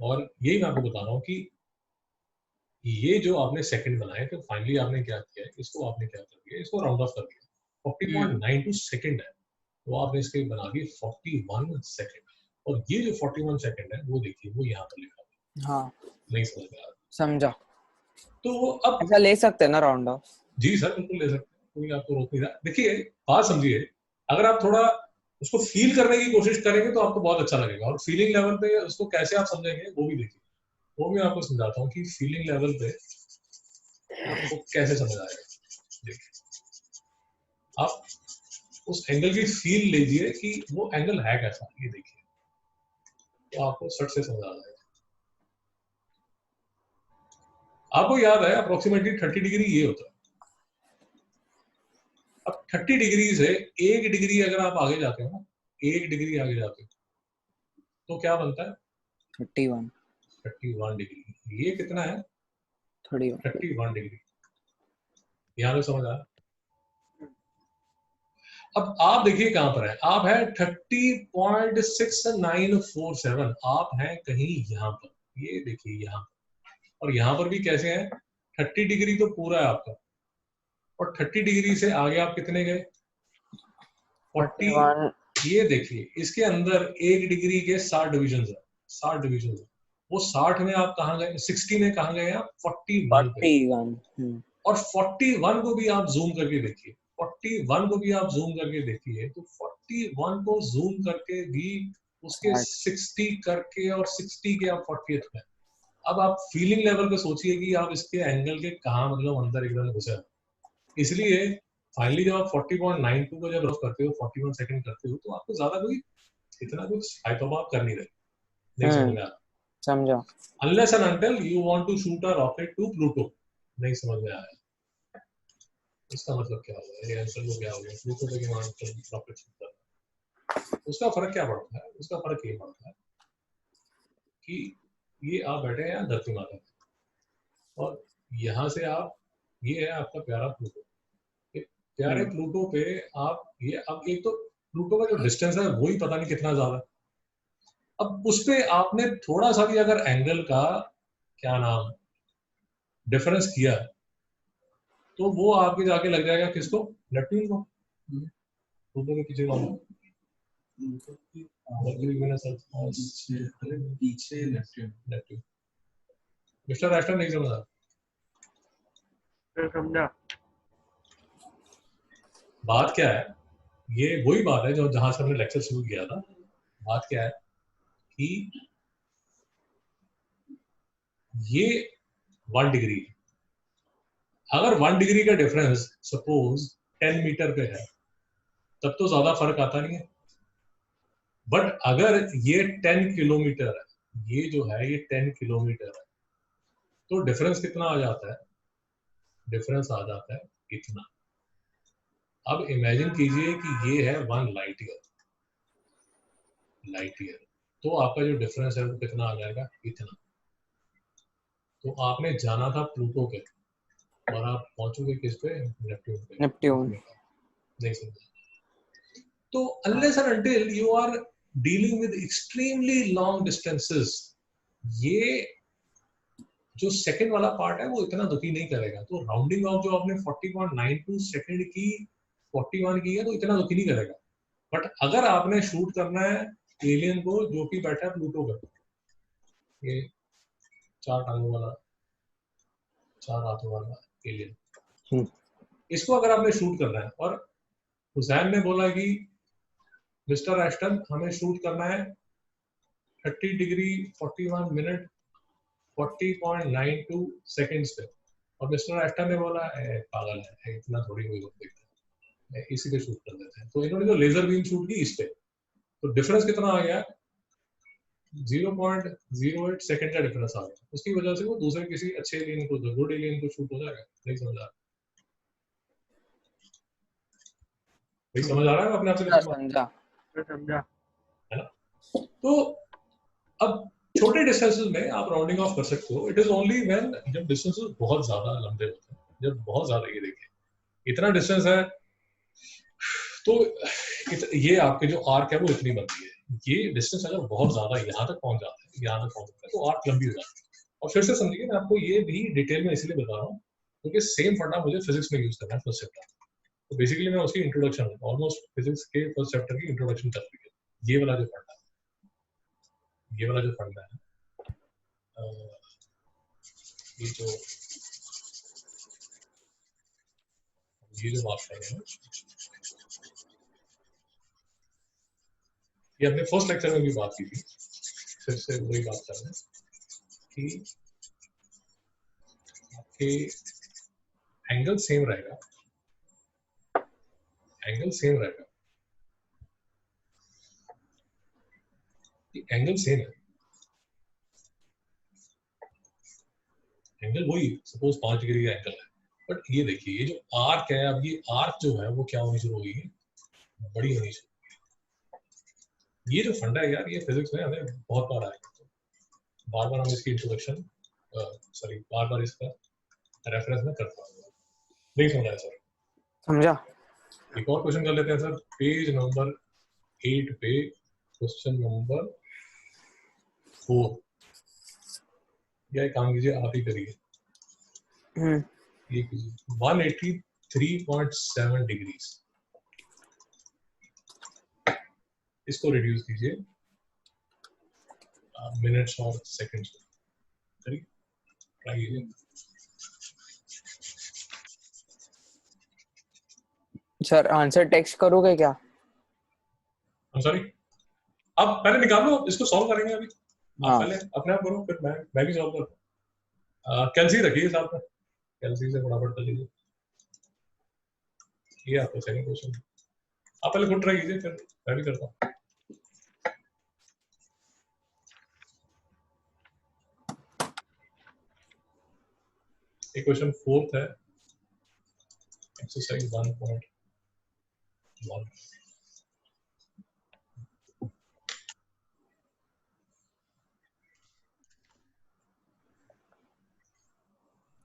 और यही मैं आपको बता रहा हूँ कि ये जो आपने सेकंड बनाए, तो फाइनली आपने क्या किया, इसको आपने क्या कर दिया, इसको राउंड ऑफ कर दिया। 40.92 सेकंड है, तो आपने इसके बना दिए 41 सेकंड। और ये जो 41 सेकंड है वो देखिए, वो यहाँ पर लिखा है। हाँ, नहीं समझ में आ रहा? समझा। तो अब ऐसा ले सकते हैं ना राउंड ऑफ? जी सर, बिल्कुल ले सकते हैं, कोई आपको रोक नहीं रहा। देखिए बात समझिए, अगर आप थोड़ा उसको फील करने की कोशिश करेंगे तो आपको बहुत अच्छा लगेगा, और फीलिंग लेवल पे उसको कैसे आप समझेंगे वो भी देखिए, वो भी आपको समझाता हूँ कि फीलिंग लेवल पे आपको कैसे समझ आएगा। देखिए, आप उस एंगल की फील लीजिए कि वो एंगल है कैसा, ये देखिए, तो आपको सट से समझ आ जाएगा। आपको याद है अप्रोक्सीमेटली 30 डिग्री ये होता है। अब 30 डिग्री से 1 डिग्री अगर आप आगे जाते हो ना, 1 डिग्री आगे जाते हो तो क्या बनता है, 31 डिग्री। ये कितना है, 31 डिग्री। यहाँ पे समझ आया? अब आप देखिए कहां पर है, आप है 30.6947, आप हैं कहीं यहाँ पर, ये देखिए यहाँ पर, और यहाँ पर भी कैसे है, 30 डिग्री तो पूरा है आपका, और 30 डिग्री से आगे आप कितने गए, 40। ये देखिए इसके अंदर 1 डिग्री के 60 डिविजन है, 60 डिविजन है। वो 60 में आप कहाँ गए, 60 में कहाँ गए आप, 41 पे। और 41 को भी आप जूम करके देखिए, 41 को भी आप जूम करके देखिए, तो 41 को जूम करके भी उसके 60 करके, और 60 के आप 40th में। अब आप फीलिंग लेवल पे सोचिए कि आप इसके एंगल के कहाँ मतलब अंदर एकदम घुसे। इसलिए फाइनली जब आप 40.92 को जब क्रॉस करते हो 41 सेकंड करते हो तो आपको ज्यादा कोई इतना कुछ हाई तो आप कर नहीं रहे, नहीं समझ में आ रहा। समझा। unless and until you want to shoot a rocket to Pluto, नहीं समझ में आया इसका मतलब क्या होगा, ये आंसर को क्या हो गया, प्लूटो पे मान कर रॉकेट शूट करना, उसका फर्क क्या पड़ता है, उसका फर्क ये पड़ता है कि ये आप बैठे हैं यहाँ धरती माता और यहाँ से आप, ये है आपका प्यारा प्लूटो, प्यारे प्लूटो पे आप ये, अब एक तो प्लूटो का जो डिस्टेंस है वो ही पता नहीं कितना ज्यादा, अब उस पे आपने थोड़ा सा भी अगर एंगल का क्या नाम डिफरेंस किया तो वो आपके जाके लग जाएगा किसको, नेपट्यून को, प्लूटो के पीछे वाला पीछे नेपट्यून। मिस्टर राष्ट्र नहीं समझा, समझा। बात क्या है, ये वही बात है जो जहां से हमने लेक्चर शुरू किया था, बात क्या है कि ये 1 डिग्री, अगर 1 डिग्री का डिफरेंस सपोज 10 मीटर पे है तब तो ज्यादा फर्क आता नहीं है, बट अगर ये 10 किलोमीटर है, ये जो है ये 10 किलोमीटर है तो डिफरेंस कितना आ जाता है, डिफरेंस आ जाता है इतना। अब इमेजिन कीजिए कि ये है 1 लाइट ईयर, तो आपका जो डिफरेंस है वो कितना आ जाएगा, इतना। तो आपने जाना था प्लूटो पे और आप पहुंचोगे किस पे, नेपट्यून पे, नेपट्यून। नहीं समझा। तो unless and until you are dealing with extremely long distances, ये जो सेकंड वाला पार्ट है वो इतना दुखी नहीं करेगा, तो राउंडिंग ऑफ जो आपने 40.92 सेकंड की 41 की है तो इतना दुखी नहीं करेगा, बट अगर आपने शूट करना है एलियन को जो कि बैठा है प्लूटो पर, ये 4 टांगों वाला 4 हाथों वाला एलियन, इसको अगर आपने शूट करना है और हुसैन ने बोला कि मिस्टर एस्टन हमें शूट करना है 30 डिग्री 41 मिनट 40.92 सेकंड्स पे, और मिस्टर एस्टन ने बोला पागल है इतना थोड़ी कोई देखता है, इसी पे शूट कर देते हैं, तो इन्होंने जो लेजर बीम शूट की इस पे, तो डिफरेंस कितना आ गया, 0.08 सेकंड का डिफरेंस आ गया, उसकी वजह से वो दूसरे किसी अच्छे एलियन को, गुड एलियन को शूट हो जाएगा, नहीं समझ आ रहा है अपने आप से, समझा। है ना। तो अब छोटे डिस्टेंसेस में आप राउंडिंग ऑफ कर सकते हो, इट इज ओनली व्हेन जब डिस्टेंसेस बहुत ज्यादा लंबे होते हैं, जब बहुत ज्यादा, ये देखिए इतना डिस्टेंस है तो ये आपके जो आर्क है वो इतनी बनती है, ये डिस्टेंस अगर बहुत ज्यादा यहाँ तक पहुंच जाता है, यहाँ तक पहुंच जाता है तो आर्क लंबी हो जाती है। और फिर से समझिए मैं आपको ये भी डिटेल में इसलिए बता रहा हूँ क्योंकि सेम फंडा मुझे फिजिक्स में यूज करना है फर्स्ट चैप्टर, तो बेसिकली मैं उसकी इंट्रोडक्शन ऑलमोस्ट फिजिक्स के फर्स्ट चैप्टर की इंट्रोडक्शन कर दी है, ये वाला जो फंडा है, ये वाला जो फंडा है, ये जो बात कर रहे हैं ये हमने फर्स्ट लेक्चर में भी बात की थी, फिर से वही बात कर रहे हैं कि आपके एंगल सेम रहेगा, एंगल सेम रहेगा, एंगल सेम है, एंगल वही सपोज 5 डिग्री का एंगल है, बट ये देखिए ये जो आर्क है, अब ये आर्क जो है वो क्या होनी शुरू होगी, बड़ी होनी शुरू। ये जो फंडा है यार, ये फिजिक्स में हमें बहुत बार आएगा, बार बार हम इसकी इंट्रोडक्शन सॉरी बार बार इसका रेफरेंस में करता हूँ, नहीं समझा है सर, समझा। एक और क्वेश्चन कर लेते हैं सर, पेज नंबर 8 पे क्वेश्चन नंबर 4, या एक काम कीजिए आप ही करिए, ये कीजिए 183.7 डिग्री, इसको रिड्यूस कीजिए मिनट्स और सेकंड्स में, सही ट्राई कीजिए। सर आंसर टेक्स्ट करोगे क्या? I'm sorry, आप पहले निकालो, इसको सॉल्व करेंगे अभी, आप पहले अपने आप करो फिर मैं भी सॉल्व करता हूँ, कैलसी रखिए साथ में, कैलसी से फटाफट कर लीजिए। ये आपका सेकंड क्वेश्चन। आप पहले खुद ट्राई कीजिए, फिर मैं भी करता हूँ। ये क्वेश्चन फोर्थ है, एक्सरसाइज 1.1।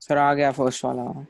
सर आ गया फर्स्ट वाला।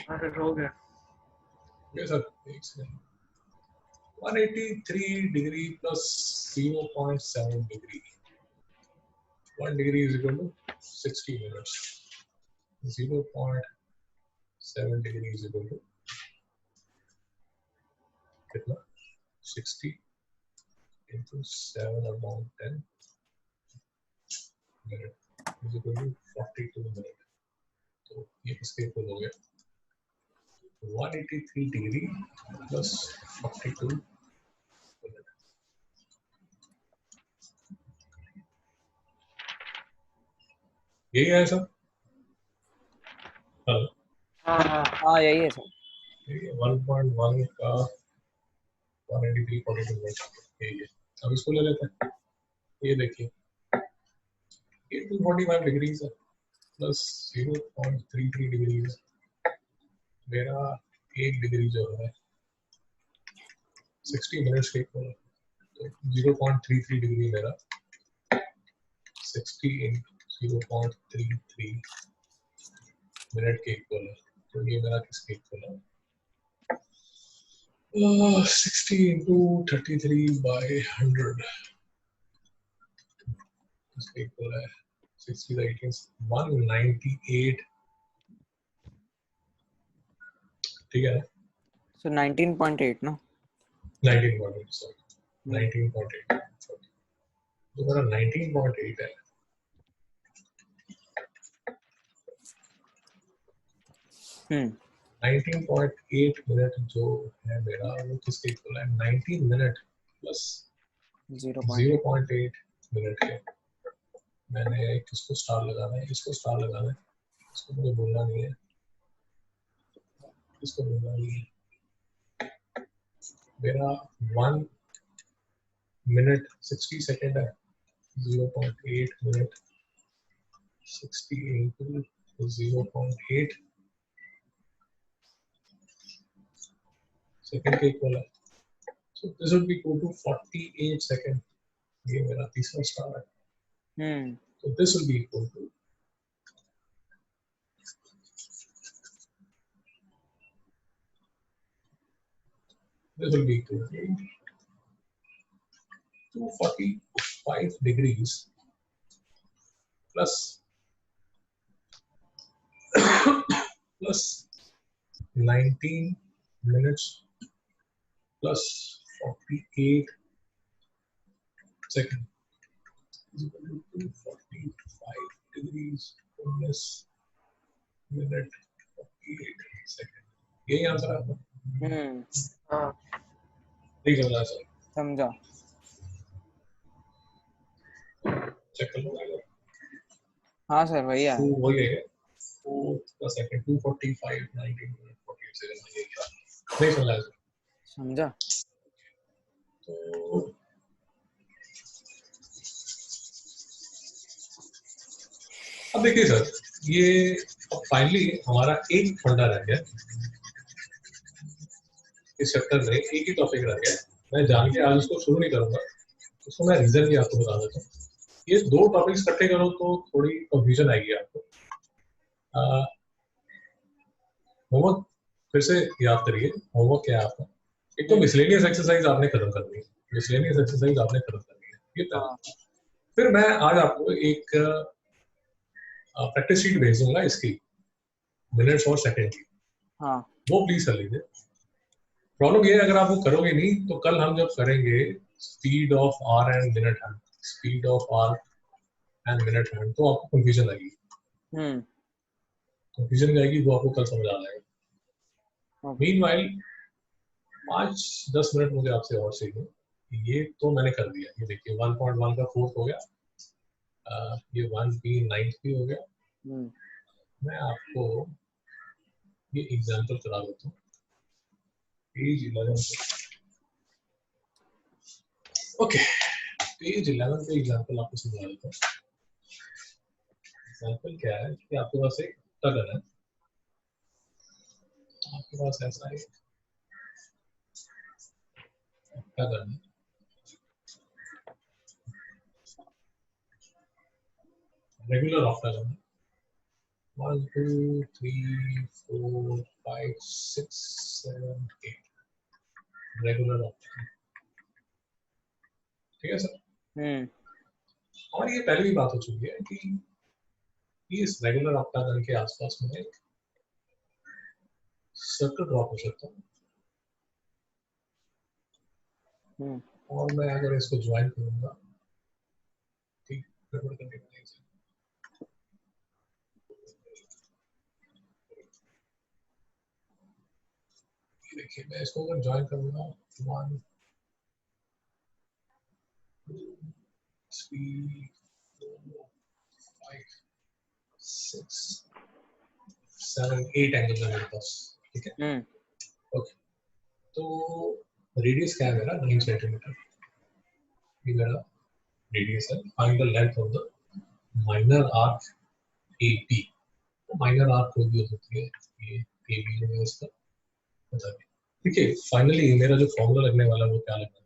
हाँ सर हो गया। ये सर एक second. 183 degree plus 0.7 degree, 1 degree is equal to 60 minutes, 0.7 degree is equal to कितना, 60 into 7/10 minute is equal to 42 minute. तो ये किसके इक्वल हो गया, 183 डिग्री प्लस 42 मिनट। यही है सर? हाँ, हाँ यही है सर। 1.1 का 183 42 मिनट यही है। अब इसको ले लेते हैं। ये देखिए, ये 245 डिग्रीज है प्लस 0.33 डिग्रीज, मेरा 1 डिग्री जो है 60 मिनट्स के इक्वल है। तो 0.33 डिग्री मेरा 60 into 0.33 मिनट के इक्वल है। तो ये मेरा किसके इक्वल है, 60 into 33 by 100 इसके इक्वल है 60 का 18 198। ठीक है, सो 19.8 ना। 19.8 सॉरी 19.8 तो मेरा 19.8 है। हम्म 19.8 मिनट जो है मेरा वो किसके इक्वल है, 19 मिनट प्लस 0.8 मिनट है। मैंने किसको स्टार लगाना है, इसको स्टार लगाना है, इसको मुझे बोलना नहीं है, इसको बोलना नहीं है। मेरा 1 मिनट 60 सेकेंड है, 0.8 मिनट 60 into 0.8 सेकेंड के इक्वल है। So this would be equal to 48 second. ये मेरा तीसरा स्टार है। So this will be equal to this will be equal to 245 degrees plus plus 19 minutes plus 48 seconds is equal to 245 degrees plus minute 48 second। यही answer आपका? हाँ ठीक है sir, समझा। चेक कर लो। हाँ सर वही है। वही है 4 का सेकंड 245 19 मिनट 48 सेकंड यही है। नहीं समझा सर? समझा। तो अब देखिए सर, ये अब फाइनली हमारा एक फंडा रह गया इस चैप्टर में, एक ही टॉपिक रह गया। मैं जान के आज उसको शुरू नहीं करूंगा, उसको मैं रीजन भी आपको बता देता हूँ। ये दो टॉपिक्स इकट्ठे करो तो थोड़ी कंफ्यूजन आएगी आपको। होमवर्क फिर से याद करिए, होमवर्क क्या है आपका। एक तो मिसलेनियस एक्सरसाइज आपने खत्म करनी है, मिसलेनियस एक्सरसाइज आपने खत्म करनी है, ये पहला। फिर मैं आज आपको एक प्रैक्टिस शीट भेज दूंगा इसकी मिनट्स और सेकंड की, हाँ वो प्लीज कर लीजिए। प्रॉब्लम ये है अगर आप वो करोगे नहीं तो कल हम जब करेंगे speed of hour and minute hand, speed of hour and minute hand, तो आपको कंफ्यूजन आएगी, हम्म कंफ्यूजन आएगी, वो आपको कल समझ आ जाएगा। ओके मीनवाइल 5-10 मिनट मुझे आपसे और चाहिए। ये तो मैंने कर दिया, ये देखिए 1.1 का फोर्थ हो गया, ये 1p 9th भी हो गया। हम्म मैं आपको ये एग्जांपल करा देता हूँ पेज 11 पे। ओके, पेज 11 पे एग्जांपल आपको समझा देता हूँ। एग्जांपल क्या है कि आपके पास एक टगन है, आपके पास ऐसा एक टगन है, रेगुलर ऑक्टागन है, 1 2 3 4 5 6 7 8 रेगुलर ऑक्टागन, ठीक है सर। हम्म और ये पहले भी बात हो चुकी है कि इस रेगुलर ऑक्टागन के आसपास में एक सर्कल ड्रॉ कर सकता हूँ, हम्म और मैं अगर इसको ज्वाइन करूंगा, ठीक, गड़बड़ करने का नहीं है। देखिए मैं इसको अगर ज्वाइन करूंगा 1 2 3 4 5 6 7 8 एंगल है मेरे पास, ठीक है। ओके, तो रेडियस क्या है मेरा 9 सेंटीमीटर, ये मेरा रेडियस है। Find the length of the minor arc AP, तो माइनर आर्क कोई भी हो सकती है, ये एबी जो है इसका बता दें। देखिए फाइनली मेरा जो फॉर्मूला लगने वाला है वो क्या लगना है,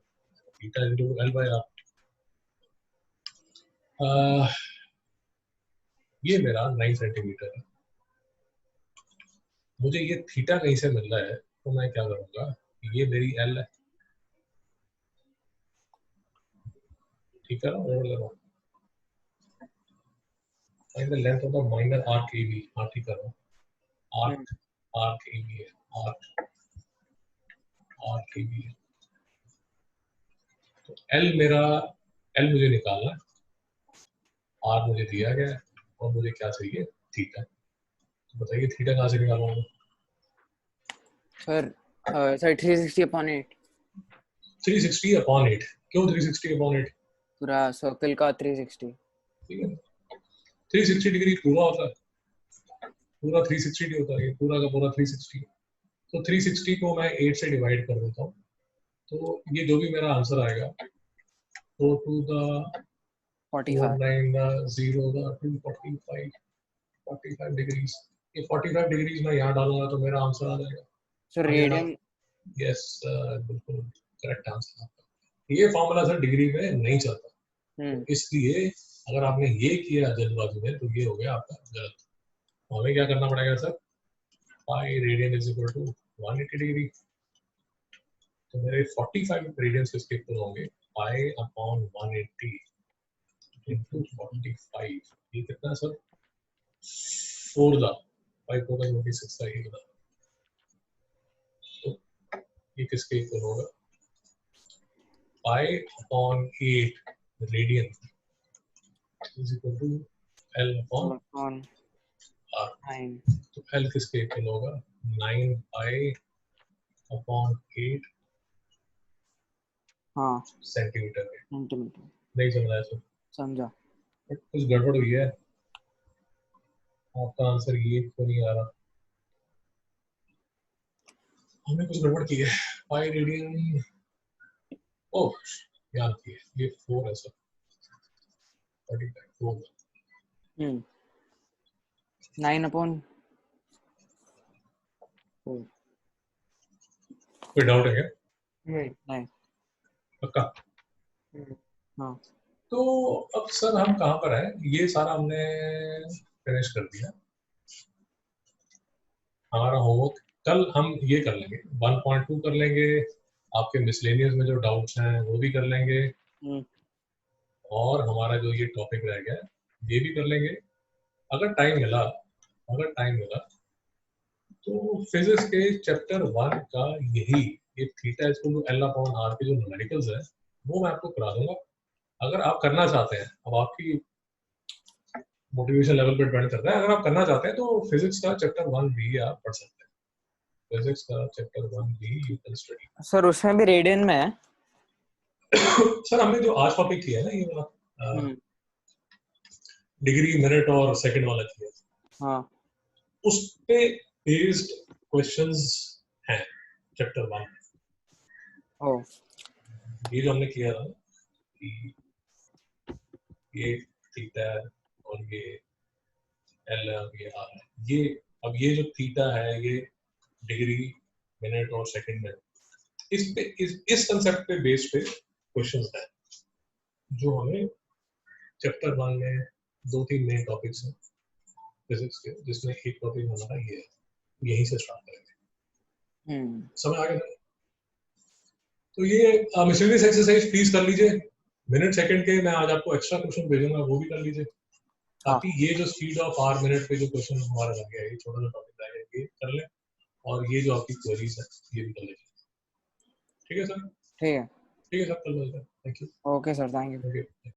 theta into L by R. ये मेरा 9 सेंटीमीटर है, मुझे ये थीटा कहीं से मिल रहा है, तो मैं क्या करूंगा, ये मेरी एल है, ठीक है ना, और लगा find the length of the minor arc AB, हाँ ठीक है ना, आर्क आर्क एबी है, आर्क आर्क एबी है, तो एल मेरा, एल मुझे निकालना है, आर मुझे दिया गया है, और मुझे क्या चाहिए, थीटा। तो बताइए थीटा कहाँ से निकालूंगा। सर सर 360/8 360 अपॉन 8, क्यों 360 अपॉन 8, पूरा सर्कल का 360। ठीक है, 360 डिग्री पूरा होता है, पूरा 360 नहीं होता, ये पूरा का पूरा 360। तो 360 को मैं 8 से डिवाइड कर देता हूँ, तो ये जो भी मेरा आंसर आएगा, 4 to the 4 45 9 the 0 the 245 45 degrees, ये 45 डिग्रीज मैं यहाँ डालूंगा तो मेरा आंसर आ जाएगा। Sir radian. यस बिल्कुल करेक्ट आंसर आपका। ये फॉर्मूला सर डिग्री में नहीं चलता, तो इसलिए अगर आपने ये किया जल्दबाजी में तो ये हो गया आपका गलत। तो हमें क्या करना पड़ेगा sir, pi radian is equal to 180 degree, तो मेरे 45 रेडियंस किसके इक्वल होंगे, पाई अपॉन 180 इनटू 45, ये कितना सर, 4 दा 5 4 दा 26 का ये बता, तो ये किसके इक्वल होगा, pi upon 8 radian is equal to L upon on R, 9 तो एल किसके इक्वल होगा, 9 पाई अपॉन 8 हाँ सेंटीमीटर के। सेंटीमीटर। नहीं समझ आया सर, समझा। कुछ गड़बड़ हुई है, आपका आंसर ये तो नहीं आ रहा, हमने कुछ गड़बड़ की है। पाई रेडियन, ओह याद की है, ये 4 है सर, 45 4, 9/4 कोई डाउट है क्या, नहीं। पक्का। हाँ तो अब सर हम कहाँ पर हैं, ये सारा हमने फिनिश कर दिया हमारा होमवर्क। कल हम ये कर लेंगे 1.2 कर लेंगे, आपके मिसलेनियस में जो डाउट्स हैं वो भी कर लेंगे, और हमारा जो ये टॉपिक रह गया ये भी कर लेंगे, अगर टाइम मिला तो फिजिक्स के चैप्टर 1 का यही ये theta equal to L upon R के जो न्यूमेरिकल्स है वो मैं आपको करा दूंगा अगर आप करना चाहते हैं। अब आपकी मोटिवेशन लेवल पे डिपेंड करता है। अगर आप करना चाहते हैं तो फिजिक्स का चैप्टर 1 भी आप पढ़ सकते हैं। फिजिक्स का चैप्टर 1 भी यू कैन स्टडी। सर उसमें भी रेडियन में है? सर हमने जो आज टॉपिक किया है ना ये वाला डिग्री मिनट और सेकंड वाला किया, हाँ उस पे बेस्ड क्वेश्चंस हैं चैप्टर 1 में। ओ ये जो हमने किया था कि ये थीटा है और ये एल है और ये आर है, ये अब ये जो थीटा है ये डिग्री मिनट और सेकंड में, इस पे इस कंसेप्ट पे बेस्ड पे क्वेश्चंस हैं जो हमें चैप्टर 1 में 2-3 मेन टॉपिक्स हैं फिजिक्स के, जिसमें एक टॉपिक हमारा ये है, यहीं से स्टार्ट करेंगे। समझ आ गया? तो ये मिसलेनियस एक्सरसाइज प्लीज कर लीजिए। मिनट सेकंड के मैं आज आपको एक्स्ट्रा क्वेश्चन भेजूंगा, वो भी कर लीजिए ताकि ये जो स्पीड ऑफ आर मिनट पे जो क्वेश्चन हमारा लग गया है, ये छोटा सा टॉपिक रह गया, ये कर लें और ये जो आपकी क्वेरीज है ये भी कर लीजिए। ठीक है सर? ठीक है ठीक है सर, कल मिलते हैं। Thank you. Okay sir thank you. Okay.